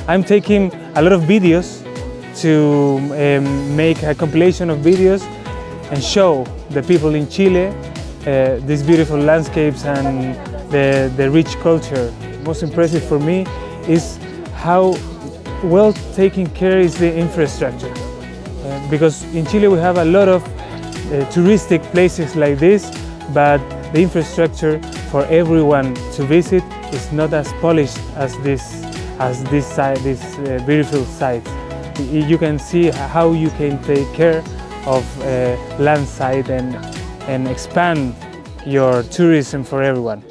I'm taking a lot of videos to make a compilation of videos and show the people in Chile these beautiful landscapes and the rich culture. Most impressive for me is how well taken care is the infrastructure. Because in Chile we have a lot of touristic places like this, but the infrastructure for everyone to visit is not as polished as this beautiful site. You can see how you can take care of land site and expand your tourism for everyone.